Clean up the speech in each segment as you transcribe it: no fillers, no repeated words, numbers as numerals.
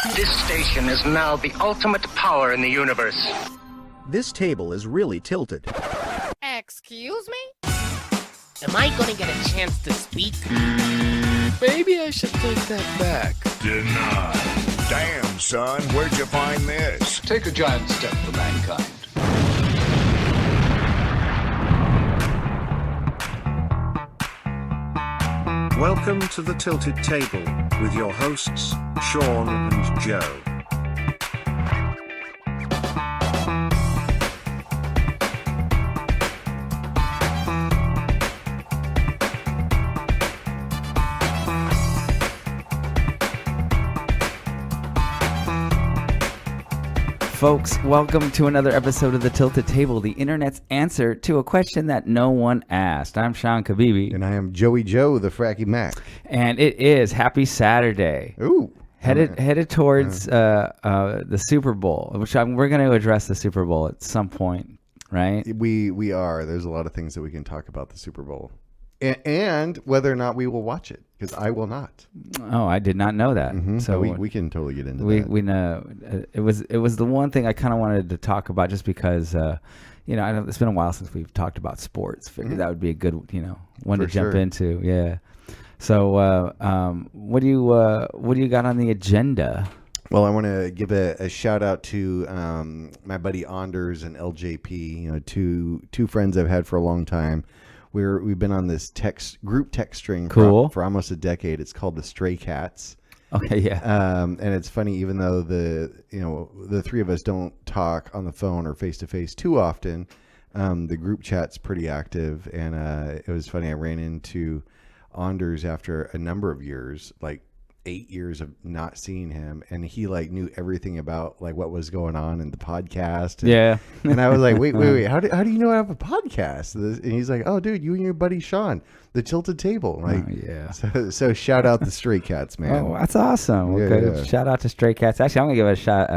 This station is now the ultimate power in the universe. This table is really tilted. Excuse me? Am I gonna get a chance to speak? Maybe I should take that back. Denied. Damn, son, where'd you find this? Take a giant step for mankind. Welcome to the Tilted Table with your hosts, Sean and Joe. Folks, welcome to another episode of The Tilted Table, the internet's answer to a question that no one asked. I'm Sean Kabibi. And I am Joey Joe, the Fracky Mac. And it is Happy Saturday. Ooh. Headed towards the Super Bowl, which we're going to address the Super Bowl at some point, right? We are. There's a lot of things that we can talk about the Super Bowl. And whether or not we will watch it, because I will not. Oh, I did not know that. Mm-hmm. So we can totally get into that. We know it was the one thing I kind of wanted to talk about, just because I know it's been a while since we've talked about sports. Figured that would be a good one For to jump sure. into. Yeah. So what do you got on the agenda? Well, I want to give a shout out to my buddy Anders and LJP. Two friends I've had for a long time. We've been on this group text string for almost a decade. It's called the Stray Cats. Okay, yeah. And it's funny, even though the three of us don't talk on the phone or face to face too often, the group chat's pretty active. And it was funny. I ran into Anders after a number of years, like 8 years of not seeing him, and he knew everything about what was going on in the podcast. And I was like, wait, how do you know I have a podcast? And he's like, oh, dude, you and your buddy Sean, the Tilted Table. Yeah. So shout out the Stray Cats, man. Oh, that's awesome. Okay. Yeah. Shout out to Stray Cats. Actually, I'm gonna give a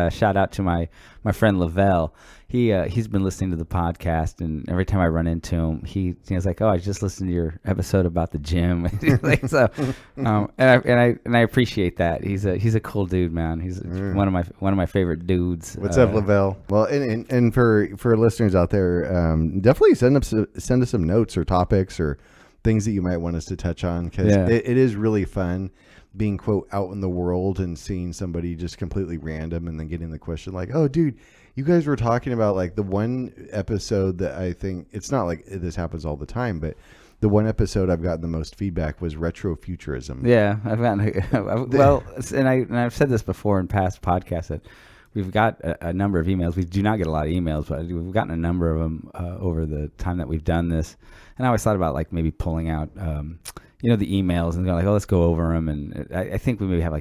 shout out to my friend Lavelle. He's been listening to the podcast, and every time I run into him, he's like, "Oh, I just listened to your episode about the gym." And I appreciate that. He's a cool dude, man. He's one of my favorite dudes. What's up, Lavelle? Well, and for listeners out there, definitely send us some notes or topics or things that you might want us to touch on, because it is really fun being, quote, out in the world and seeing somebody just completely random and then getting the question like, oh, dude, you guys were talking about the one episode that I think, it's not like this happens all the time, but the one episode I've gotten the most feedback was retrofuturism. Yeah, I've gotten, and I've said this before in past podcasts that we've got a number of emails. We do not get a lot of emails, but we've gotten a number of them over the time that we've done this. And I always thought about maybe pulling out, the emails and going let's go over them. And I think we maybe have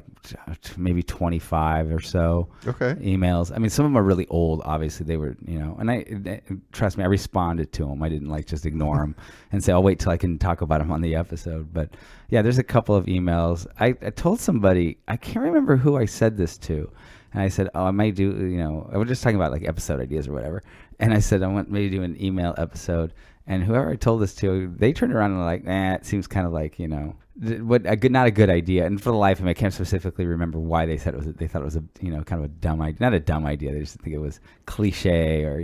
maybe 25 or so emails. I mean, some of them are really old. Obviously, they were, and trust me, I responded to them. I didn't just ignore them and say, I'll wait till I can talk about them on the episode. But yeah, there's a couple of emails. I told somebody, I can't remember who I said this to. And I said, I might do, I was just talking about not ideas or whatever. And I said, I want maybe do an email episode. And whoever I told this to, they turned around and were it seems kind of not a good idea. And for the life of me, I can't specifically remember why they said it was. They thought it was kind of a dumb idea. Not a dumb idea. They just think it was cliche or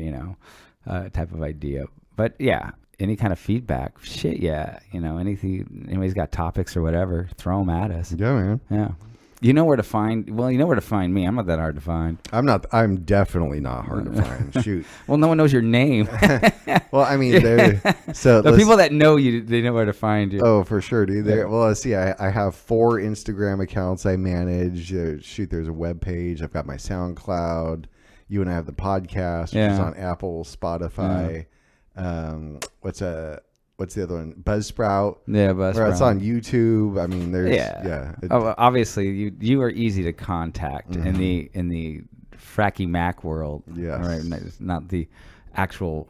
type of idea. But yeah, any kind of feedback, shit, yeah, anything. Anybody's got topics or whatever, throw them at us. Yeah, man. Yeah. You know where to find me. I'm not that hard to find. I'm definitely not hard to find. Shoot. Well, no one knows your name. Well, I mean, the people that know you, they know where to find you. Oh, for sure, dude. Well, let's see. I have 4 Instagram accounts I manage. There's a web page. I've got my SoundCloud. You and I have the podcast, which is on Apple, Spotify. What's the other one? Buzzsprout. Yeah, Buzzsprout. It's on YouTube. I mean, there's obviously, you are easy to contact in the Fracky Mac world. Yes. Right. Not the actual,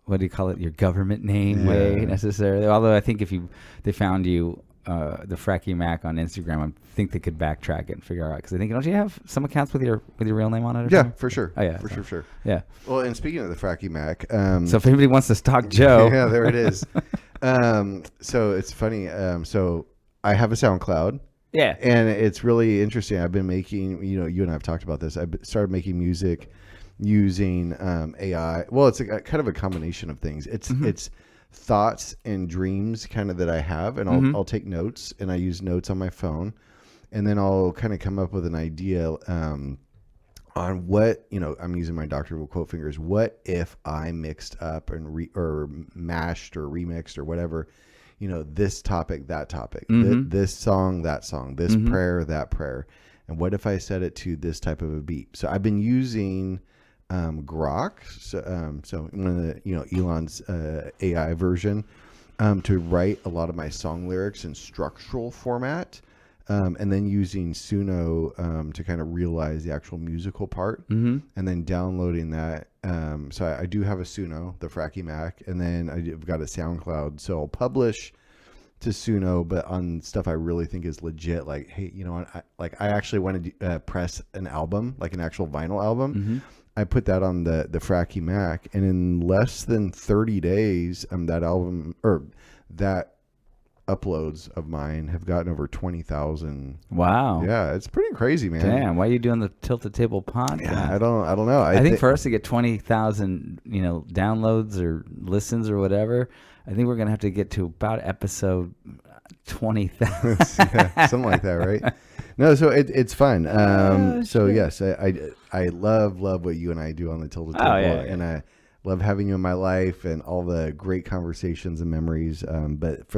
what do you call it? Your government name way necessarily. Although I think if they found you, the Fracky Mac on Instagram, I think they could backtrack it and figure out, because I think, don't you have some accounts with your real name on it? Yeah, for sure. Oh yeah, for sure. Yeah. Well, and speaking of the Fracky Mac, so if anybody wants to stalk Joe, yeah, there it is. So it's funny. So I have a SoundCloud. Yeah. And it's really interesting. I've been making, you and I have talked about this. I started making music using AI. Well, it's kind of a combination of things. It's thoughts and dreams kind of that I have, and I'll take notes, and I use notes on my phone, and then I'll kind of come up with an idea on what, I'm using my doctoral quote fingers. What if I mixed up or mashed or remixed or whatever, this topic, that topic, this song, that song, this prayer, that prayer. And what if I set it to this type of a beat? So I've been using Grok, so one of the, Elon's AI version, to write a lot of my song lyrics in structural format, and then using Suno to kind of realize the actual musical part, and then downloading that. So I do have a Suno, the Fracky Mac, and then I've got a SoundCloud. So I'll publish to Suno, but on stuff I really think is legit, like, hey, I actually want to press an album, like an actual vinyl album. I put that on the Fracky Mac, and in less than 30 days, that album or that uploads of mine have gotten over 20,000. Wow. Yeah, it's pretty crazy, man. Damn, why are you doing the Tilted Table podcast? Yeah, I don't know. I think for us to get 20,000, downloads or listens or whatever, I think we're gonna have to get to about episode 20,000. Yeah, something like that, right? No, so it's fun. So yes, I love what you and I do on the Tilted Table, and I love having you in my life and all the great conversations and memories. But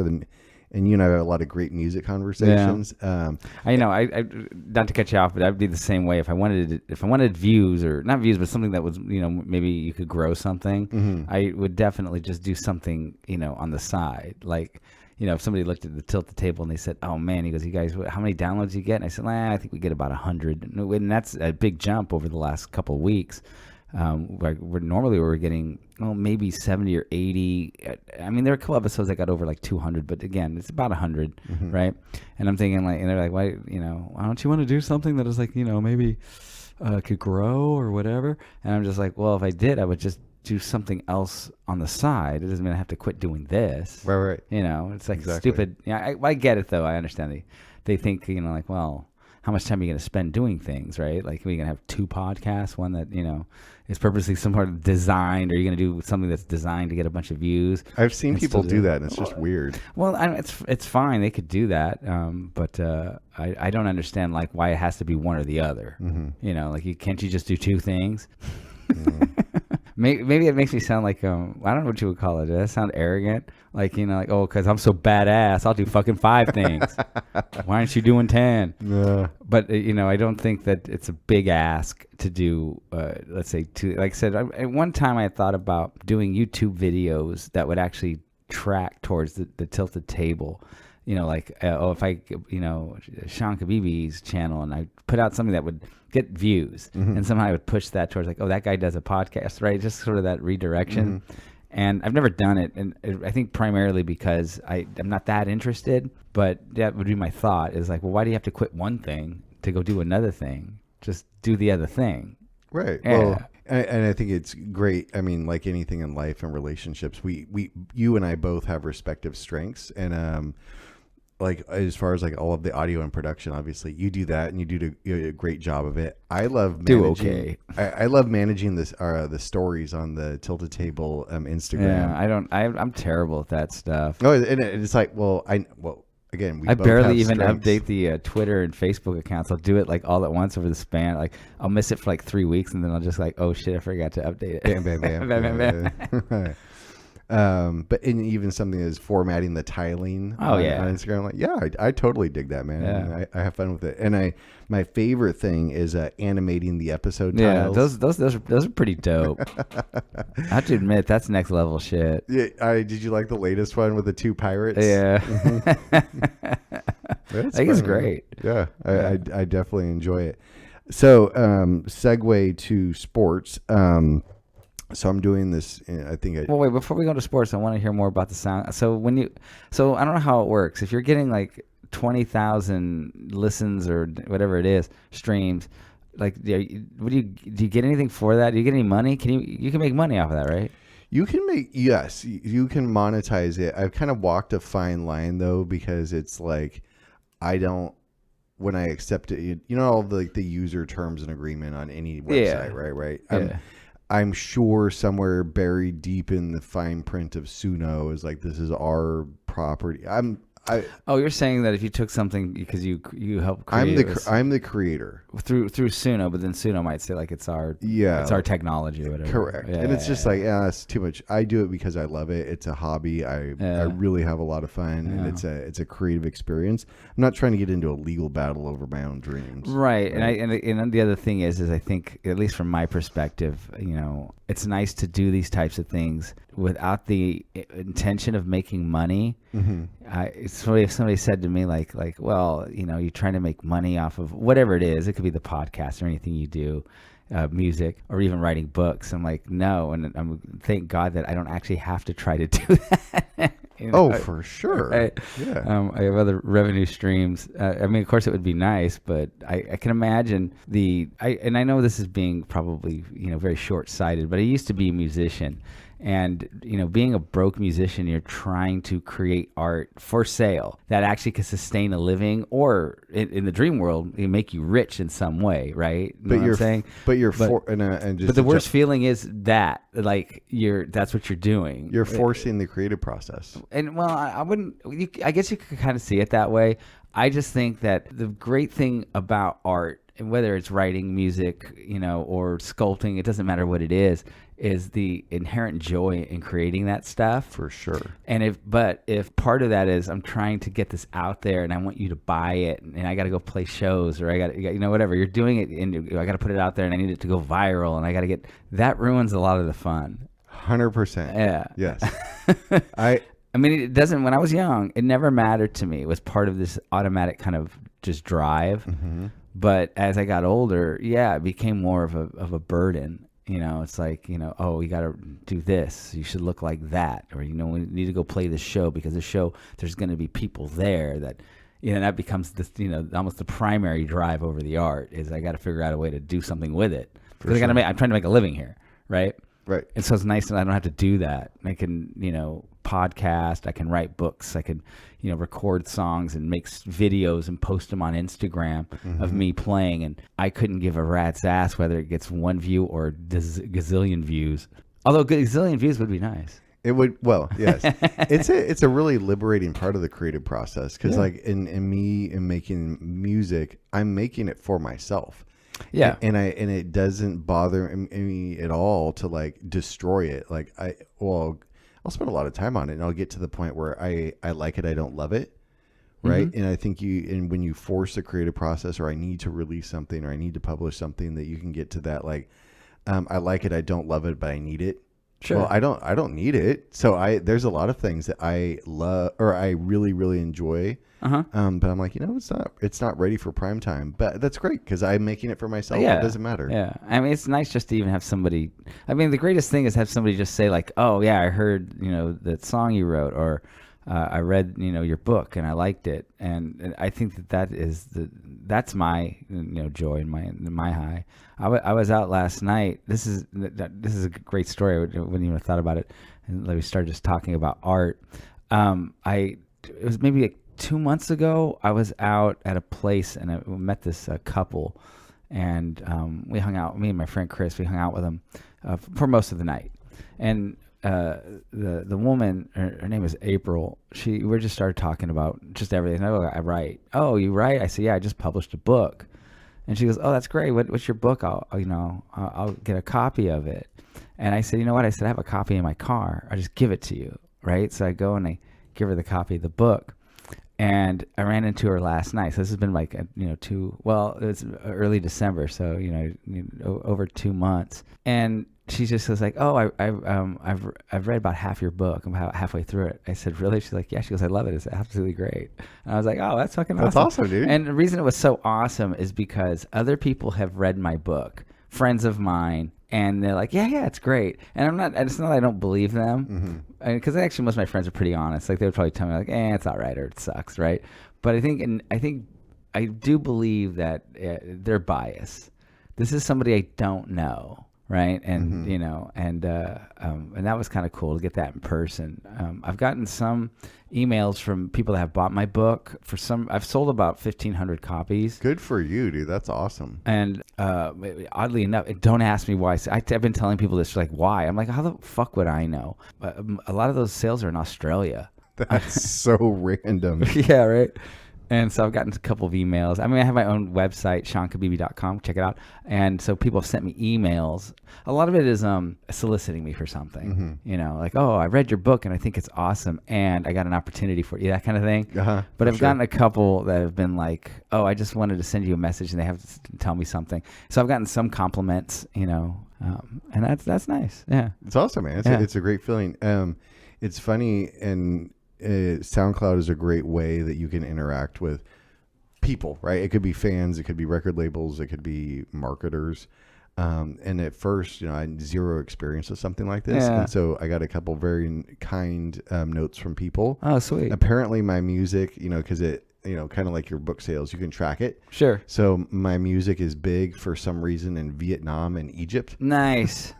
and you and I have a lot of great music conversations. I not to cut you off, but I'd be the same way if I wanted views, or not views, but something that was, maybe you could grow something. I would definitely just do something, on the side, like. If somebody looked at the Tilted Table and they said, "Oh man," he goes, "You guys, how many downloads you get?" And I said, "I think we get about 100," and that's a big jump over the last couple of weeks. We're getting maybe 70 or 80. I mean, there are a couple episodes that got over like 200, but again, it's about 100, right? And I'm thinking and they're like, "Why, why don't you want to do something that is like, maybe could grow or whatever?" And I'm just like, well, if I did, I would just do something else on the side. It doesn't mean I have to quit doing this. Right. It's like stupid. Yeah, I get it though. I understand. They think, like, well, how much time are you going to spend doing things, right? Like, are you going to have 2 podcasts, one that, is purposely somewhat designed, or are you going to do something that's designed to get a bunch of views? I've seen people do that, and it's just weird. Well, it's fine. They could do that. But I don't understand, like, why it has to be one or the other. Like, can't you just do 2 things? Maybe it makes me sound like I don't know what you would call it. Does that sound arrogant? Like, because I'm so badass, I'll do fucking 5 things. Why aren't you doing 10? Yeah. But I don't think that it's a big ask to do. Let's say 2. Like I said, at one time I had thought about doing YouTube videos that would actually track towards the Tilted Table. If I, Sean Kabibi's channel, and I put out something that would get views, and somehow I would push that towards, like, that guy does a podcast, right? Just sort of that redirection. And I've never done it, and I think primarily because I'm not that interested, but that would be my thought, is like, well, why do you have to quit one thing to go do another thing? Just do the other thing. Right. Yeah. Well, and I think it's great. I mean, like anything in life and relationships, you and I both have respective strengths, and like, as far as like all of the audio and production, obviously you do that, and you do a great job of it. I love managing. I love managing the stories on the Tilted Table Instagram. Yeah, I'm terrible at that stuff. Oh, and it's like, again, I both barely have even strengths. update the Twitter and Facebook accounts. I'll do it like all at once over the span. Like, I'll miss it for like 3 weeks, and then I'll just like, oh shit, I forgot to update it. Bam, bam, bam. Bam, bam, bam. But even something as formatting the tiling on Instagram, like, I totally dig that, man. Yeah. I have fun with it. And my favorite thing is animating the episode Yeah, tiles. those are pretty dope. I have to admit, that's next level shit. Yeah, did you like the latest one with the 2 pirates? Yeah. I think it's fun, great. man. Yeah, I definitely enjoy it. So, segue to sports. So I'm doing this. I think. Well, wait. Before we go to sports, I want to hear more about the sound. So I don't know how it works. If you're getting like 20,000 listens or whatever it is, streams, like, do you get anything for that? Do you get any money? You can make money off of that, right? You can you can monetize it. I've kind of walked a fine line though, because it's like, I don't when I accept it, you know, all the user terms and agreement on any website, right? Yeah. I'm sure somewhere buried deep in the fine print of Suno is like, this is our property. Oh, you're saying that if you took something because you helped create I'm the creator through Suno, but then Suno might say like it's our technology or whatever. Correct. And it's just like, that's too much. I do it because I love it. It's a hobby. I really have a lot of fun, and it's a creative experience. I'm not trying to get into a legal battle over my own dreams. Right. And the other thing is I think, at least from my perspective, you know, it's nice to do these types of things without the intention of making money. If somebody said to me like, well, you know, you're trying to make money off of whatever it is. It could be the podcast or anything you do, music, or even writing books. I'm like, no, and thank God that I don't actually have to try to do that. You know, for sure. I have other revenue streams. I mean, of course, it would be nice, but I can imagine and I know this is being probably, you know, very short-sighted, but I used to be a musician. And, you know, being a broke musician, you're trying to create art for sale that actually can sustain a living, or in the dream world, make you rich in some way, right? You know what I'm saying? But the worst feeling is that, like, that's what you're doing. You're forcing the creative process. And, well, I guess you could kind of see it that way. I just think that the great thing about art, and whether it's writing, music, you know, or sculpting, it doesn't matter what it is the inherent joy in creating that stuff. For sure. And if part of that is I'm trying to get this out there and I want you to buy it, and I got to go play shows, or I got, you know, whatever, you're doing it and I got to put it out there and I need it to go viral and I got to that ruins a lot of the fun. 100%. Yeah. Yes. I mean, it doesn't, when I was young, it never mattered to me. It was part of this automatic kind of just drive. But as I got older, it became more of a burden. You know, it's like, you know, oh, you got to do this. You should look like that. Or, you know, we need to go play this show because the show, there's going to be people there that, you know, that becomes this, you know, almost the primary drive over the art is I got to figure out a way to do something with it. Because I'm trying to make a living here, right? Right. And so it's nice that I don't have to do that. I can, you know, podcast, I can write books, I can, you know, record songs and make videos and post them on Instagram of me playing, and I couldn't give a rat's ass whether it gets 1 view or gazillion views. Although gazillion views would be nice. It would, well, yes. it's a really liberating part of the creative process, because like in making music, I'm making it for myself. Yeah. And it doesn't bother me at all to like destroy it. Like I'll spend a lot of time on it, and I'll get to the point where I like it, I don't love it, right? And I think when you force the creative process, or I need to release something, or I need to publish something, that you can get to that like, I like it, I don't love it, but I need it. Sure. Well, I don't need it. So there's a lot of things that I love, or I really, really enjoy. But I'm like, you know, it's not ready for prime time, but that's great because I'm making it for myself. Yeah. It doesn't matter. Yeah. I mean, it's nice just to even have somebody, I mean, the greatest thing is have somebody just say like, oh yeah, I heard, you know, that song you wrote, or I read, you know, your book and I liked it. And I think that's my, you know, joy and my high. I was out last night. This is a great story. I wouldn't even have thought about it. And we started just talking about art. It was maybe like 2 months ago. I was out at a place and I met this couple, and we hung out. Me and my friend Chris, we hung out with them for most of the night. And the woman, her name is April. We just started talking about just everything. I write. Oh, you write? I said, yeah, I just published a book. And she goes, oh, that's great. What's your book? I'll get a copy of it. And I said, you know what? I said, I have a copy in my car. I'll just give it to you, right? So I go and I give her the copy of the book. And I ran into her last night. So this has been like, it's early December. So, over 2 months. And she just was like, oh, I've read about half your book. I'm about halfway through it. I said, really? She's like, yeah. She goes, I love it. It's absolutely great. And I was like, oh, that's fucking awesome. That's awesome, dude. And the reason it was so awesome is because other people have read my book, friends of mine, and they're like, yeah, it's great. And it's not that I don't believe them. Because actually most of my friends are pretty honest. Like they would probably tell me like, it's all right, or it sucks, right? But I do believe that they're biased. This is somebody I don't know. right? And and that was kind of cool to get that in person. I've gotten some emails from people that have bought my book. I've sold about 1,500 copies. Good for you, dude. That's awesome. And oddly enough, don't ask me why. I've been telling people this, like, why? I'm like, how the fuck would I know? A lot of those sales are in Australia. That's so random. Yeah, right. And so I've gotten a couple of emails. I mean, I have my own website, SeanKabibi.com. Check it out. And so people have sent me emails. A lot of it is soliciting me for something. Like, oh, I read your book and I think it's awesome, and I got an opportunity for you, that kind of thing. But I've gotten a couple that have been like, oh, I just wanted to send you a message, and they have to tell me something. So I've gotten some compliments, and that's nice. Yeah, it's awesome, man. It's a great feeling. It's funny, and SoundCloud is a great way that you can interact with people, right? It could be fans, it could be record labels, it could be marketers. And at first, I had zero experience with something like this. And so I got a couple very kind notes from people. Oh, sweet. Apparently my music, because it, kind of like your book sales, you can track it. Sure. So my music is big for some reason in Vietnam and Egypt. Nice.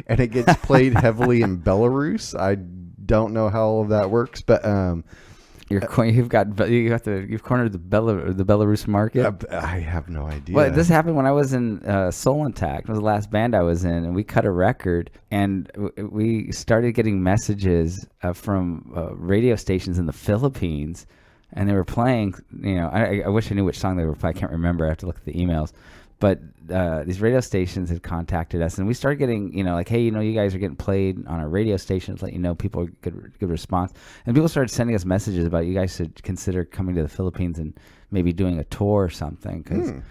And it gets played heavily in Belarus. I don't know how all of that works, but you've cornered the Belarus market. I have no idea. Well, this happened when I was in Soul Intact. It was the last band I was in, and we cut a record, and we started getting messages from radio stations in the Philippines, and they were playing. I wish I knew which song they were playing. I can't remember. I have to look at the emails. But these radio stations had contacted us, and we started getting, like, hey, you guys are getting played on our radio stations, let you know people good response. And people started sending us messages about you guys should consider coming to the Philippines and maybe doing a tour or something.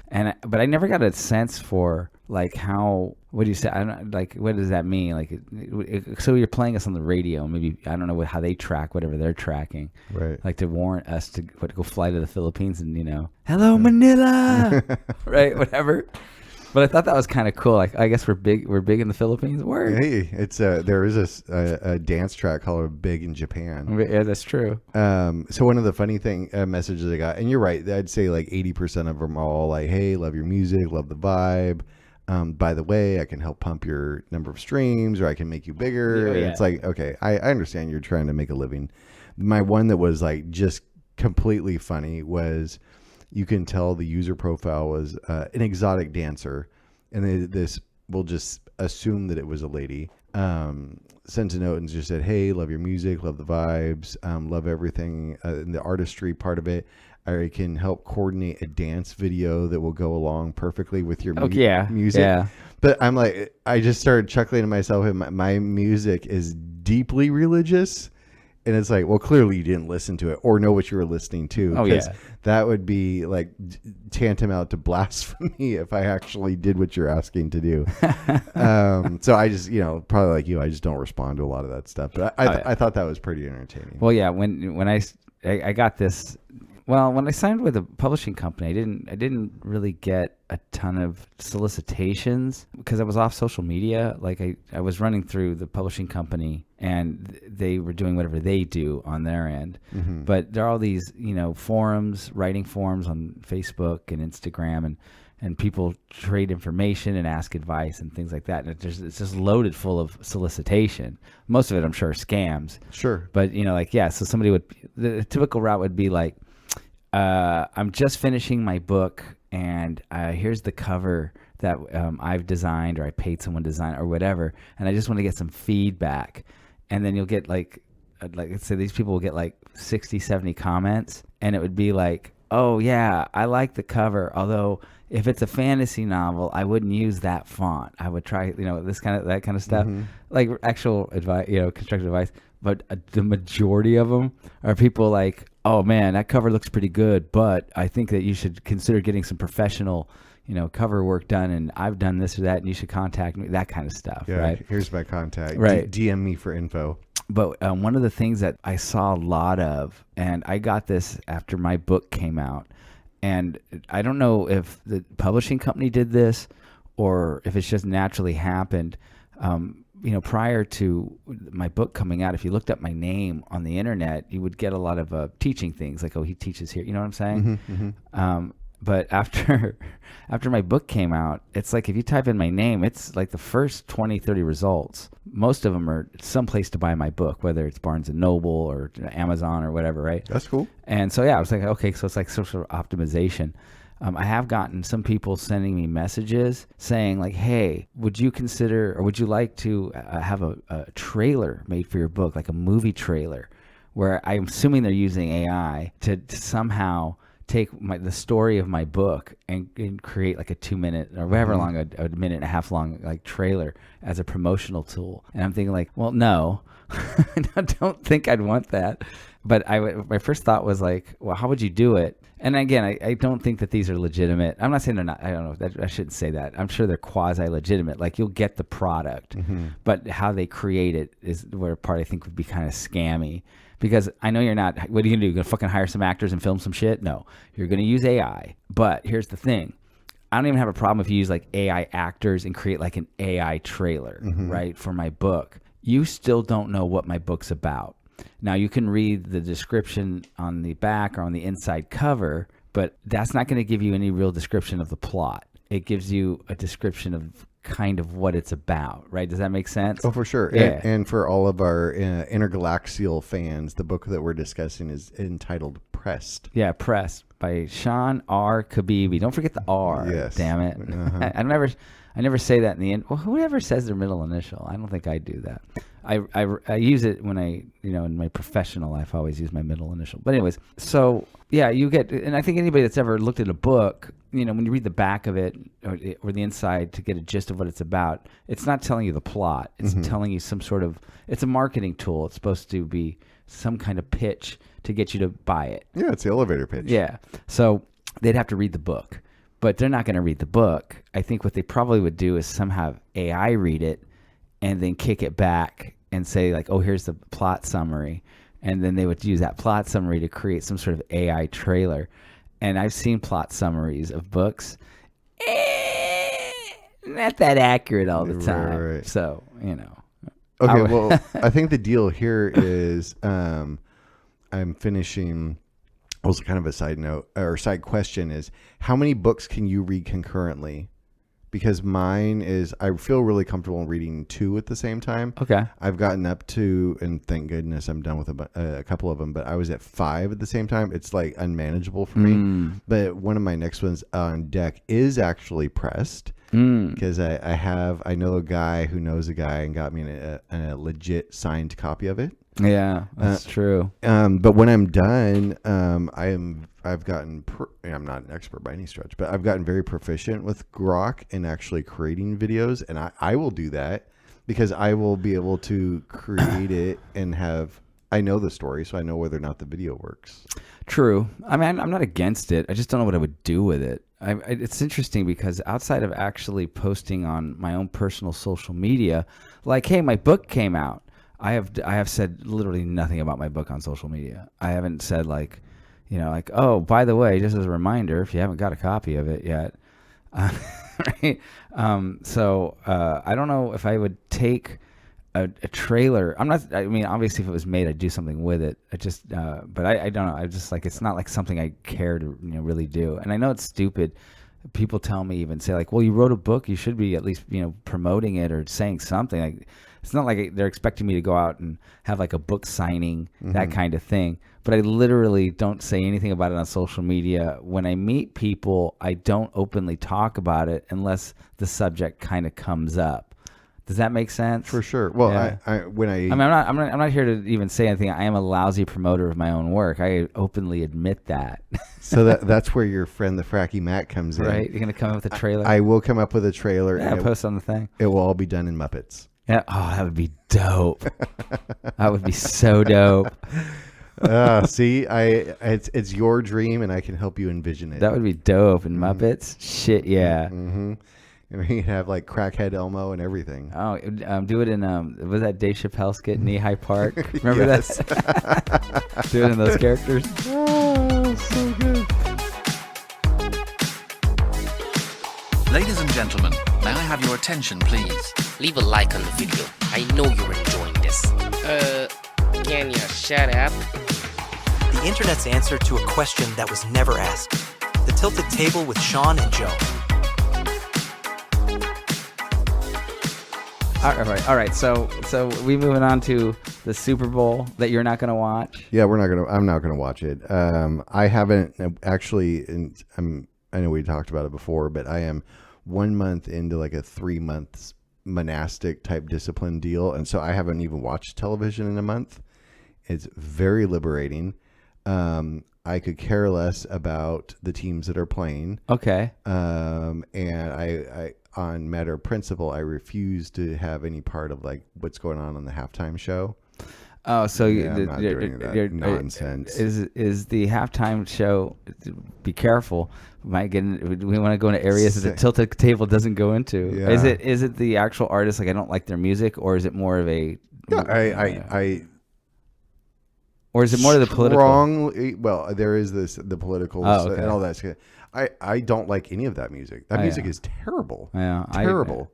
But I never got a sense for, like, how, what do you say? I don't like, what does that mean? Like, so you're playing us on the radio, maybe, I don't know how they track whatever they're tracking. Right. Like to warrant us to go fly to the Philippines and, hello, Manila, right? Whatever. But I thought that was kind of cool. Like, I guess we're big in the Philippines. Word. Hey, it's there is a dance track called Big in Japan. Yeah, that's true. So one of the funny messages I got, and you're right, I'd say like 80% of them are all like, hey, love your music, love the vibe. By the way, I can help pump your number of streams, or I can make you bigger. Yeah. It's like, okay, I understand you're trying to make a living. My one that was like just completely funny was, you can tell the user profile was an exotic dancer, and this will just assume that it was a lady. Sent a note and just said, hey, love your music, love the vibes, love everything in the artistry part of it. I can help coordinate a dance video that will go along perfectly with your music. Yeah. But I'm like, I just started chuckling to myself. My music is deeply religious. And it's like, well, clearly you didn't listen to it or know what you were listening to. Oh, yeah. That would be like tantamount to blasphemy if I actually did what you're asking to do. So I just, probably like you, I just don't respond to a lot of that stuff. But I thought that was pretty entertaining. Well, yeah, when I got this, well, when I signed with a publishing company, I didn't really get a ton of solicitations because I was off social media. Like I was running through the publishing company, and they were doing whatever they do on their end. Mm-hmm. But there are all these, forums, writing forums on Facebook and Instagram, and people trade information and ask advice and things like that. And it's just loaded full of solicitation. Most of it, I'm sure, are scams. Sure. But, so the typical route would be like, I'm just finishing my book, and here's the cover that I've designed, or I paid someone to design, or whatever, and I just want to get some feedback. And then you'll get like let's say these people will get like 60, 70 comments, and it would be like, oh yeah, I like the cover, although if it's a fantasy novel, I wouldn't use that font. I would try, that kind of stuff, like actual advice, constructive advice. But the majority of them are people like, oh man, that cover looks pretty good, but I think that you should consider getting some professional, cover work done, and I've done this or that, and you should contact me, that kind of stuff. Yeah, right? Here's my contact. Right. DM me for info. But one of the things that I saw a lot of, and I got this after my book came out, and I don't know if the publishing company did this or if it's just naturally happened. Prior to my book coming out, if you looked up my name on the internet, you would get a lot of teaching things like, oh, he teaches here. You know what I'm saying? But after my book came out, it's like if you type in my name, it's like the first 20, 30 results. Most of them are someplace to buy my book, whether it's Barnes & Noble or Amazon or whatever, right? That's cool. And so, yeah, I was like, okay, so it's like social optimization. I have gotten some people sending me messages saying like, hey, would you consider or would you like to have a trailer made for your book, like a movie trailer, where I'm assuming they're using AI to somehow take the story of my book and create like a 2-minute or whatever long, a minute and a half long like trailer as a promotional tool. And I'm thinking like, well, no, I don't think I'd want that. But my first thought was like, well, how would you do it? And again, I don't think that these are legitimate. I'm not saying they're not. I don't know. I shouldn't say that. I'm sure they're quasi-legitimate. Like you'll get the product, but how they create it is where part I think would be kind of scammy. Because I know you're not. What are you gonna do? You're gonna fucking hire some actors and film some shit? No, you're gonna use AI. But here's the thing. I don't even have a problem if you use like AI actors and create like an AI trailer, right, for my book. You still don't know what my book's about. Now, you can read the description on the back or on the inside cover, but that's not going to give you any real description of the plot. It gives you a description of kind of what it's about, right? Does that make sense? Oh, for sure. Yeah. And for all of our intergalaxial fans, the book that we're discussing is entitled Pressed. Yeah, Pressed by Sean R. Kabibi. Don't forget the R. Yes. Damn it. I never say that in the end. Well, whoever says their middle initial? I don't think I do that. I use it when in my professional life, I always use my middle initial. But anyways, so yeah, you get, and I think anybody that's ever looked at a book, when you read the back of it or the inside to get a gist of what it's about, it's not telling you the plot. It's telling you it's a marketing tool. It's supposed to be some kind of pitch to get you to buy it. Yeah, it's the elevator pitch. Yeah. So they'd have to read the book, but they're not going to read the book. I think what they probably would do is somehow AI read it and then kick it back and say like, oh, here's the plot summary. And then they would use that plot summary to create some sort of AI trailer. And I've seen plot summaries of books. Not that accurate all the time. Right. So, Okay, well, I think the deal here is I'm finishing, also kind of a side note or side question is, how many books can you read concurrently? Because mine is, I feel really comfortable in reading 2 at the same time. Okay. I've gotten up to, and thank goodness I'm done with a couple of them, but I was at 5 at the same time. It's like unmanageable for me. But one of my next ones on deck is actually Pressed. Because I know a guy who knows a guy and got me a legit signed copy of it. Yeah, that's true. But when I'm done, I've gotten, I'm not an expert by any stretch, but I've gotten very proficient with Grok and actually creating videos. And I will do that because I will be able to create it and I know the story, so I know whether or not the video works. True. I mean, I'm not against it. I just don't know what I would do with it. It's interesting because outside of actually posting on my own personal social media, like, hey, my book came out. I have said literally nothing about my book on social media. I haven't said like, oh, by the way, just as a reminder, if you haven't got a copy of it yet, right? So I don't know if I would take a trailer. Obviously if it was made, I'd do something with it. But I don't know. I just like, it's not like something I care to really do. And I know it's stupid. People tell me, even say like, well, you wrote a book, you should be at least, promoting it or saying something. Like, it's not like they're expecting me to go out and have like a book signing, that kind of thing. But I literally don't say anything about it on social media. When I meet people, I don't openly talk about it unless the subject kind of comes up. Does that make sense? For sure. Well, yeah. I'm not here to even say anything. I am a lousy promoter of my own work. I openly admit that. So that's where your friend, the Fracky Matt, comes in. Right? You're going to come up with a trailer? I will come up with a trailer. Yeah, post on the thing. It will all be done in Muppets. Yeah. Oh, that would be dope. That would be so dope. See, it's your dream, and I can help you envision it. That would be dope. And Muppets? Shit, yeah. Mm-hmm. And we have like Crackhead Elmo and everything. Oh, do it in was that Dave Chappelle skit, Knee High Park? Remember that? Do it in those characters. Oh, so good. Ladies and gentlemen, may I have your attention, please? Leave a like on the video. I know you're enjoying this. Can you shut up? The internet's answer to a question that was never asked. The Tilted Table with Sean and Joe. All right. So we moving on to the Super Bowl that you're not going to watch. Yeah, I'm not gonna watch it. I haven't actually. I know we talked about it before, but I am 1 month into like a 3 months monastic type discipline deal, and so I haven't even watched television in a month. It's very liberating. I could care less about the teams that are playing. Okay. And I on matter of principle, I refuse to have any part of like what's going on the halftime show. Oh, so I'm not doing that nonsense. Is the halftime show? Be careful. We want to go into areas that the Tilted Table doesn't go into. Yeah. Is it the actual artist? Like I don't like their music, or is it more of a? Yeah, or is it more of the political? Well, there is the political and all that. I don't like any of that music. That music is terrible. Yeah, terrible.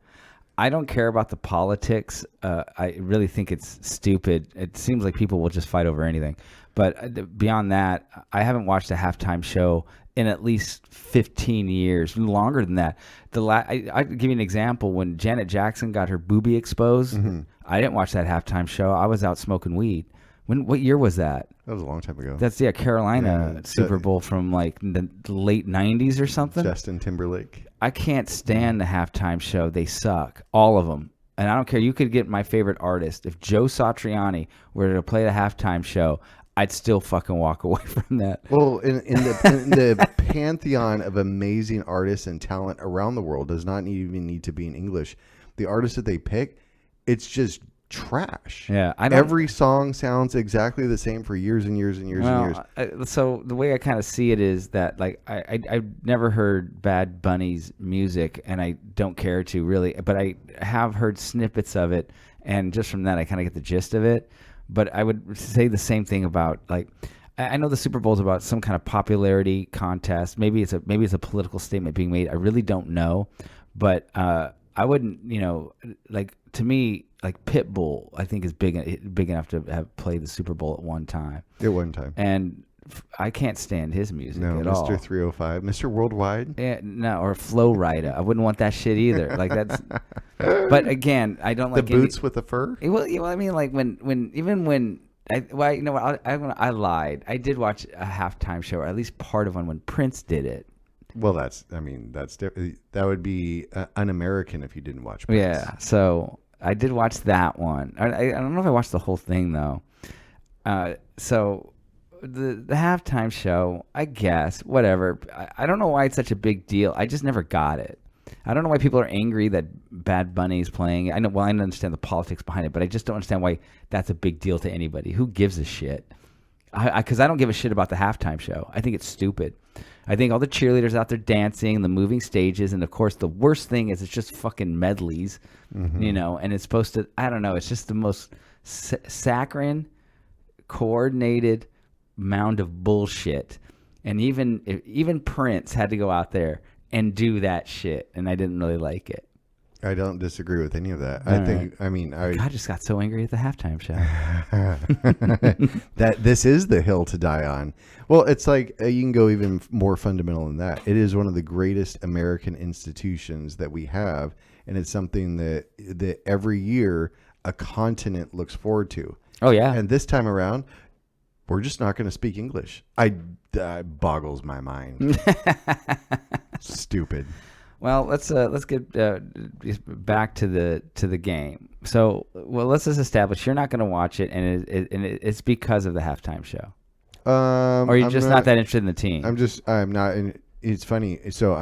I don't care about the politics. I really think it's stupid. It seems like people will just fight over anything. But beyond that, I haven't watched a halftime show in at least 15 years, longer than that. I give you an example. When Janet Jackson got her boobie exposed, I didn't watch that halftime show. I was out smoking weed. What year was that? That was a long time ago. That's Carolina Super Bowl from like the late 90s or something. Justin Timberlake. I can't stand the halftime show. They suck. All of them. And I don't care. You could get my favorite artist. If Joe Satriani were to play the halftime show, I'd still fucking walk away from that. Well, in the pantheon of amazing artists and talent around the world, does not even need to be in English. The artists that they pick, it's just trash. Yeah, every song sounds exactly the same for years and years and years and years. So the way I kind of see it is that like I've never heard Bad Bunny's music, and I don't care to really, but I have heard snippets of it, and just from that I kind of get the gist of it. But I would say the same thing about like I know the Super Bowl is about some kind of popularity contest. Maybe it's a political statement being made. I really don't know, but I wouldn't, like to me, like Pitbull, I think is big enough to have played the Super Bowl at one time. At one time, and I can't stand his music at all. Mr. 305, Mr. Worldwide. Yeah, no, or Flow Rider. I wouldn't want that shit either. Like that's. But again, I don't like the boots with the fur. Well, I mean, like when I lied. I did watch a halftime show, or at least part of one when Prince did it. Well, that's different. That would be un-American if you didn't watch Prince. Yeah, so I did watch that one. I don't know if I watched the whole thing though. So the halftime show, I guess, whatever. I don't know why it's such a big deal. I just never got it. I don't know why people are angry that Bad Bunny's playing. I understand the politics behind it, but I just don't understand why that's a big deal to anybody. Who gives a shit? Because I don't give a shit about the halftime show. I think it's stupid. I think all the cheerleaders out there dancing, the moving stages, and of course the worst thing is it's just fucking medleys, and it's supposed to, I don't know, it's just the most saccharine, coordinated mound of bullshit. And even Prince had to go out there and do that shit, and I didn't really like it. I don't disagree with any of that. I just got so angry at the halftime show. That this is the hill to die on. Well, it's like you can go even more fundamental than that. It is one of the greatest American institutions that we have, and it's something that every year a continent looks forward to. Oh yeah. And this time around, we're just not going to speak English. That boggles my mind. Stupid. Well, let's get back to the game. So, let's just establish you're not going to watch it, and it's because of the halftime show. Or you're just not that interested in the team. I'm not. It's funny. So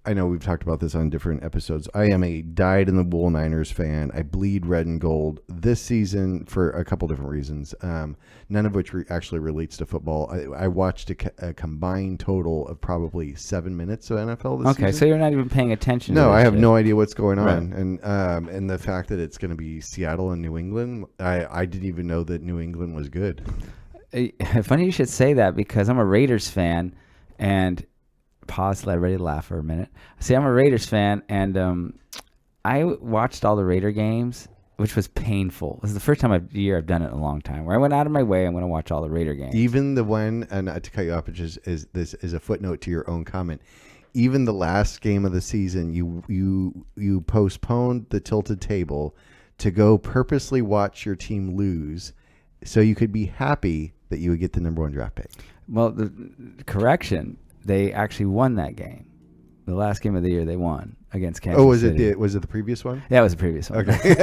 I know we've talked about this on different episodes. I am a dyed-in-the-wool Niners fan. I bleed red and gold this season for a couple different reasons, none of which actually relates to football. I watched a combined total of probably 7 minutes of NFL this season. Okay, so you're not even paying attention. No, to I have shit. no idea what's going on. Right. And the fact that it's going to be Seattle and New England, I didn't even know that New England was good. Funny you should say that, because I'm a Raiders fan, and pause, let ready to laugh for a minute. See, I'm a Raiders fan, and I watched all the Raider games, which was painful. This is the first time of the year I've done it in a long time, where I went out of my way. I'm going to watch all the Raider games. Even the one, and not to cut you off, which is this is a footnote to your own comment. Even the last game of the season, you postponed the tilted table to go purposely watch your team lose, so you could be happy that you would get the number 1 draft pick. Well, the correction, they actually won that game. The last game of the year, they won against Kansas City. Was it the previous one? Yeah, it was the previous one. Okay.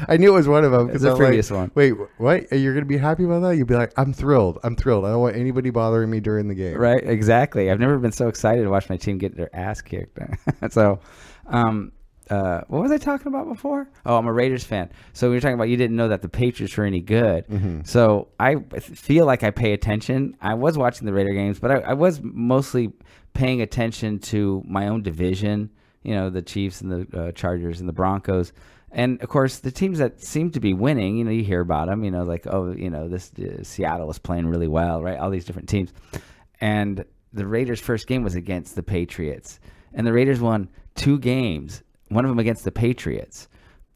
I knew it was one of them. It's the previous one. Wait, what? You're going to be happy about that? You'd be like, I'm thrilled. I don't want anybody bothering me during the game. Right, exactly. I've never been so excited to watch my team get their ass kicked. So, what was I talking about before? Oh, I'm a Raiders fan. So we were talking about you didn't know that the Patriots were any good. Mm-hmm. So I feel like I pay attention. I was watching the Raider games, but I was mostly paying attention to my own division, the Chiefs and the Chargers and the Broncos. And, of course, the teams that seem to be winning, you hear about them, this Seattle is playing really well, right? All these different teams. And the Raiders' first game was against the Patriots. And the Raiders won 2 games, one of them against the Patriots.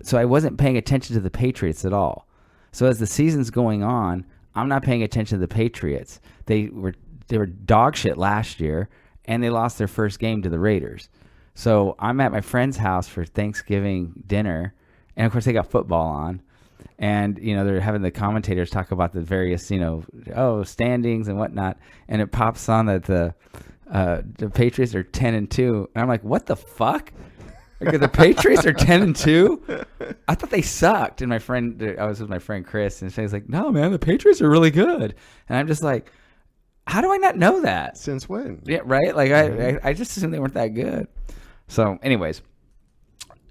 So I wasn't paying attention to the Patriots at all. So as the season's going on, I'm not paying attention to the Patriots. They were dog shit last year, and they lost their first game to the Raiders. So I'm at my friend's house for Thanksgiving dinner, and of course they got football on, and they're having the commentators talk about the various standings and whatnot, and it pops on that the Patriots are 10-2, and I'm like, what the fuck? Like, the Patriots are 10-2? I thought they sucked. And I was with my friend Chris, and she's like, no man, the Patriots are really good. And I'm just like, how do I not know that? Since when? Yeah, right? Like I just assumed they weren't that good. So anyways,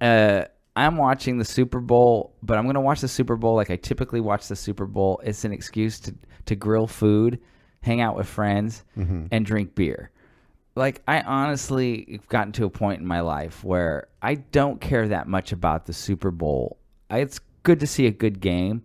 I'm watching the Super Bowl, but I'm going to watch the Super Bowl like I typically watch the Super Bowl. It's an excuse to grill food, hang out with friends, and drink beer. Like, I honestly have gotten to a point in my life where I don't care that much about the Super Bowl. It's good to see a good game,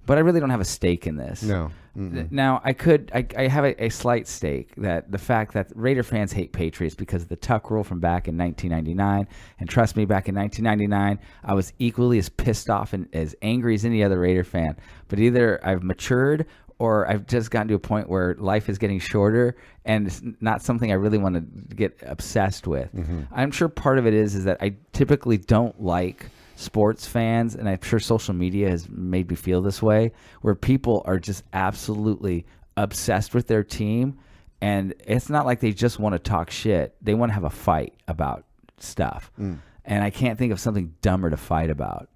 but I really don't have a stake in this. No. Now, I have a slight stake that the fact that Raider fans hate Patriots because of the Tuck rule from back in 1999. And trust me, back in 1999, I was equally as pissed off and as angry as any other Raider fan. But either I've matured or I've just gotten to a point where life is getting shorter and it's not something I really want to get obsessed with. I'm sure part of it is that I typically don't like sports fans, and I'm sure social media has made me feel this way, where people are just absolutely obsessed with their team, and it's not like they just want to talk shit. They want to have a fight about stuff. And I can't think of something dumber to fight about.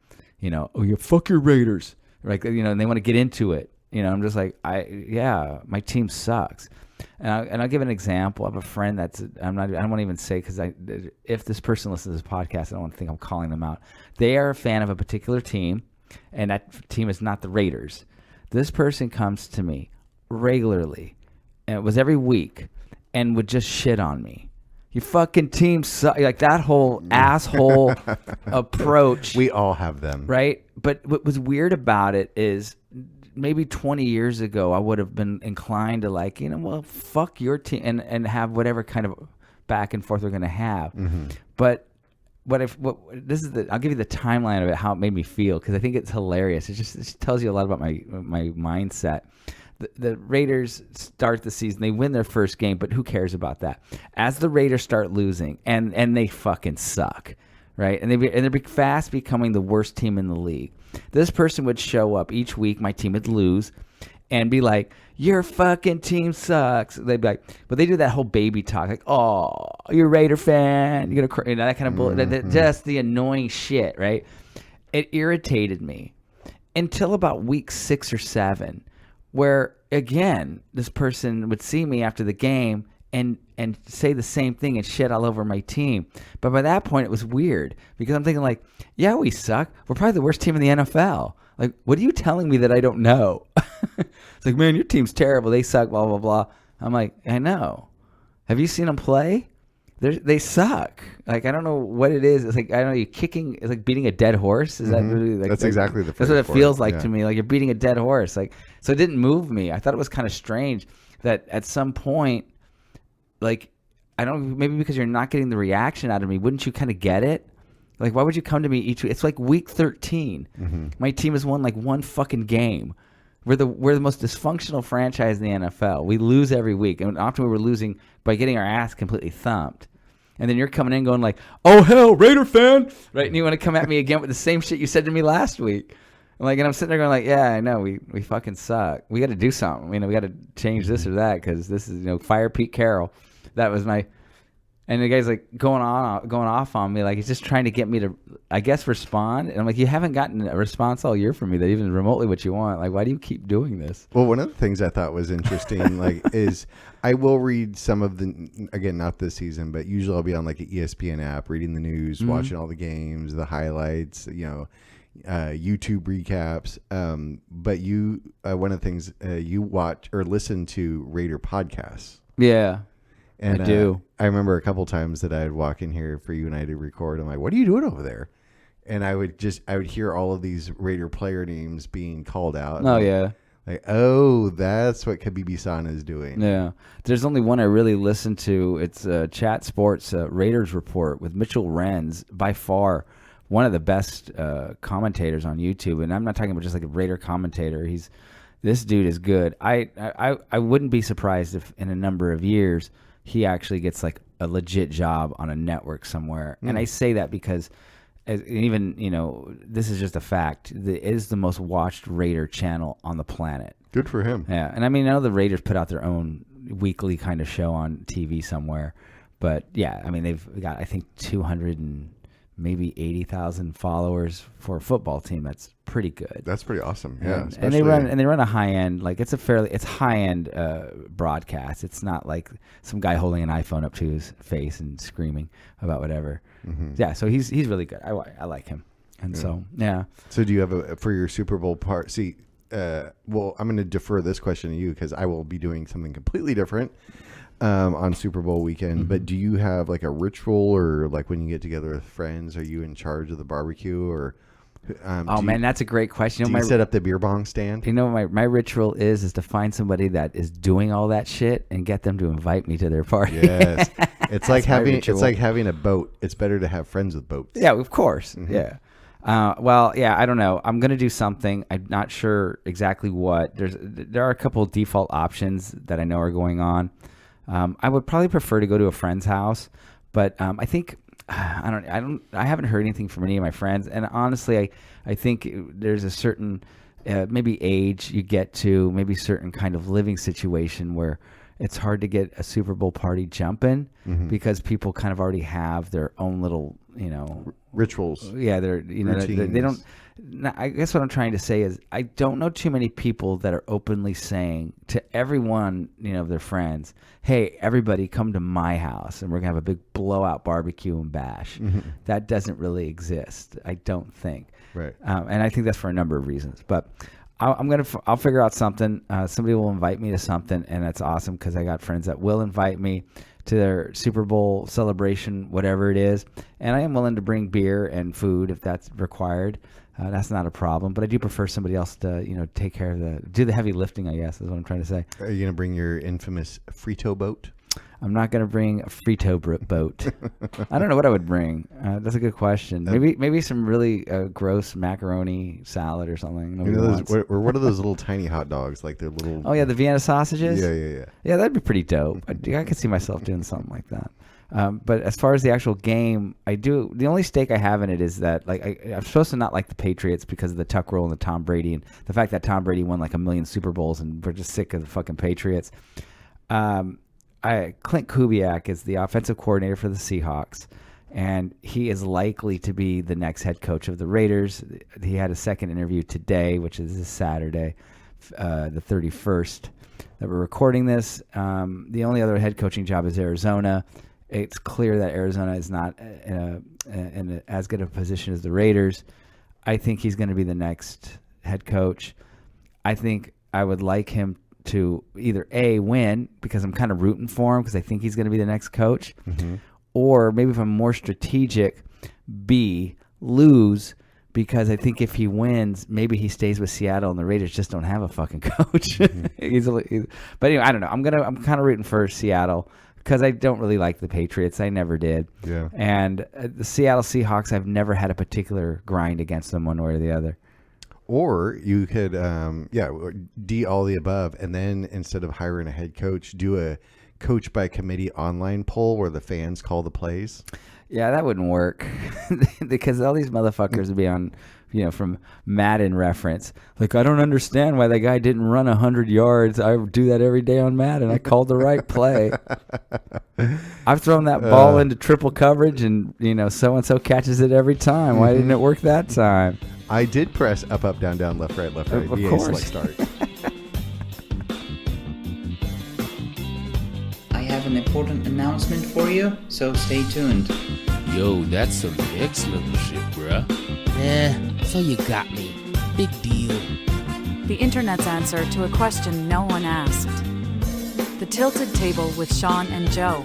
Oh, you fuck your Raiders. Like, and they want to get into it. I'm just like, my team sucks. And I'll give an example. I have a friend I don't want to even say, because if this person listens to this podcast, I don't want to think I'm calling them out. They are a fan of a particular team, and that team is not the Raiders. This person comes to me regularly, and it was every week, and would just shit on me. Your fucking team sucks. Like, that whole asshole approach. We all have them. Right? But what was weird about it is, maybe 20 years ago, I would have been inclined to well, fuck your team and have whatever kind of back and forth we're going to have. But I'll give you the timeline of it, how it made me feel, because I think it's hilarious. It tells you a lot about my mindset. The Raiders start the season, they win their first game, but who cares about that? As the Raiders start losing, and they fucking suck, right? And they're fast becoming the worst team in the league. This person would show up each week, my team would lose, and be like, your fucking team sucks. They'd be like, but they do that whole baby talk, like, oh, you're a Raider fan, you're gonna, that kind of bullshit, just the annoying shit, right? It irritated me until about week 6 or 7, where, again, this person would see me after the game and say the same thing and shit all over my team. But by that point, it was weird, because I'm thinking, like, yeah, we suck. We're probably the worst team in the NFL. Like, what are you telling me that I don't know? It's like, man, your team's terrible. They suck, blah, blah, blah. I'm like, I know. Have you seen them play? They suck. Like, I don't know what it is. It's like, I don't know, you're kicking, it's like beating a dead horse. Is that really, like, that's exactly the that's what it feels like to me. Like, you're beating a dead horse. Like, so it didn't move me. I thought it was kind of strange that at some point, like, I don't, maybe because you're not getting the reaction out of me, wouldn't you kind of get it? Like, why would you come to me each week? It's like week 13. Mm-hmm. My team has won like one fucking game. We're the most dysfunctional franchise in the NFL. We lose every week, and often we were losing by getting our ass completely thumped. And then you're coming in going like, "Oh hell, Raider fan!" Right? And you want to come at me again with the same shit you said to me last week. And I'm sitting there going like, "Yeah, I know, we fucking suck. We got to do something. We got to change this or that because this is fire Pete Carroll." That was my. And the guy's like going off on me, like he's just trying to get me to, I guess, respond. And I'm like, you haven't gotten a response all year from me that even remotely what you want. Like, why do you keep doing this? Well, one of the things I thought was interesting, is I will read some of the, again, not this season, but usually I'll be on like an ESPN app, reading the news, watching all the games, the highlights, YouTube recaps. But you, one of the things you watch or listen to Raider podcasts. Yeah. And I do. I remember a couple times that I'd walk in here for you and I to record. I'm like, "What are you doing over there?" And I would hear all of these Raider player names being called out. Oh, yeah. Like, oh, that's what Kabibi-san is doing. Yeah. There's only one I really listen to. It's Chat Sports Raiders Report with Mitchell Renz, by far one of the best commentators on YouTube. And I'm not talking about just like a Raider commentator. This dude is good. I wouldn't be surprised if in a number of years he actually gets like a legit job on a network somewhere. And I say that because even, this is just a fact. It is the most watched Raider channel on the planet. Good for him. Yeah. And I know the Raiders put out their own weekly kind of show on TV somewhere. But yeah, they've got, I think, 200 and maybe 80,000 followers for a football team. That's pretty good. That's pretty awesome. Yeah. And they run a high end, like it's high end broadcast. It's not like some guy holding an iPhone up to his face and screaming about whatever. Mm-hmm. Yeah. So he's really good. I like him. And so, yeah. So do you have for your Super Bowl part? See, well, I'm going to defer this question to you because I will be doing something completely different on Super Bowl weekend. Mm-hmm. But do you have like a ritual, or like when you get together with friends, are you in charge of the barbecue, or? Man, that's a great question. Do you set up the beer bong stand? My ritual is to find somebody that is doing all that shit and get them to invite me to their party. Yes, it's like having a boat. It's better to have friends with boats. Yeah, of course. Mm-hmm. Yeah. I don't know. I'm gonna do something. I'm not sure exactly what. There are a couple of default options that I know are going on. I would probably prefer to go to a friend's house, but I think I haven't heard anything from any of my friends, and honestly, I think there's a certain maybe age you get to, maybe certain kind of living situation where it's hard to get a Super Bowl party jumping because people kind of already have their own little rituals. Yeah, they don't. I guess what I'm trying to say is I don't know too many people that are openly saying to everyone, their friends, "Hey, everybody come to my house and we're going to have a big blowout barbecue and bash." Mm-hmm. That doesn't really exist, I don't think. Right. And I think that's for a number of reasons. But I'll figure out something. Somebody will invite me to something, and that's awesome because I got friends that will invite me to their Super Bowl celebration, whatever it is. And I am willing to bring beer and food if that's required. That's not a problem, but I do prefer somebody else to, take care of do the heavy lifting, I guess, is what I'm trying to say. Are you going to bring your infamous Frito boat? I'm not going to bring a Frito boat. I don't know what I would bring. That's a good question. Maybe some really gross macaroni salad or something. Or what are those little tiny hot dogs? Like they're little... Oh, yeah, the Vienna sausages? Yeah. Yeah, that'd be pretty dope. I could see myself doing something like that. But as far as the actual game, the only stake I have in it is that I'm supposed to not like the Patriots because of the Tuck rule and the Tom Brady and the fact that Tom Brady won like 1 million Super Bowls and we're just sick of the fucking Patriots. Clint Kubiak is the offensive coordinator for the Seahawks, and he is likely to be the next head coach of the Raiders. He had a second interview today, which is this Saturday, the 31st that we're recording this. The only other head coaching job is Arizona. It's clear that Arizona is not in as good a position as the Raiders. I think he's going to be the next head coach. I think I would like him to either A, win because I'm kind of rooting for him because I think he's going to be the next coach, or maybe if I'm more strategic, B, lose because I think if he wins, maybe he stays with Seattle and the Raiders just don't have a fucking coach. But anyway, I don't know. I'm kind of rooting for Seattle because I don't really like the Patriots. I never did. Yeah. And the Seattle Seahawks, I've never had a particular grind against them one way or the other. Or you could, D all the above, and then instead of hiring a head coach, do a coach by committee online poll where the fans call the plays. Yeah, that wouldn't work because all these motherfuckers would be on, from Madden reference. Like, I don't understand why that guy didn't run 100 yards. I do that every day on Madden. I called the right play. I've thrown that ball into triple coverage and, so-and-so catches it every time. Why didn't it work that time? I did press up, up, down, down, left, right, Of VA course. select start. I have an important announcement for you, so stay tuned. Yo, that's some next level shit, bruh. So you got me. Big deal. The Internet's answer to a question no one asked. The Tilted Table with Sean and Joe.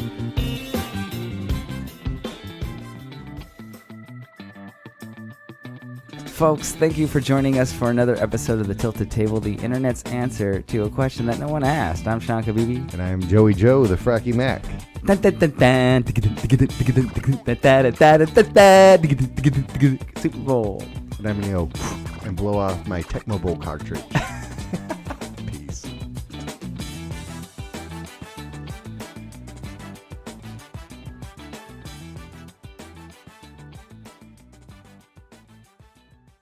Folks, thank you for joining us for another episode of The Tilted Table, the Internet's answer to a question that no one asked. I'm Sean Kabibi. And I'm Joey Joe, the Fracky Mac. Super Bowl. And I'm going to go and blow off my Tecmo Bowl cartridge.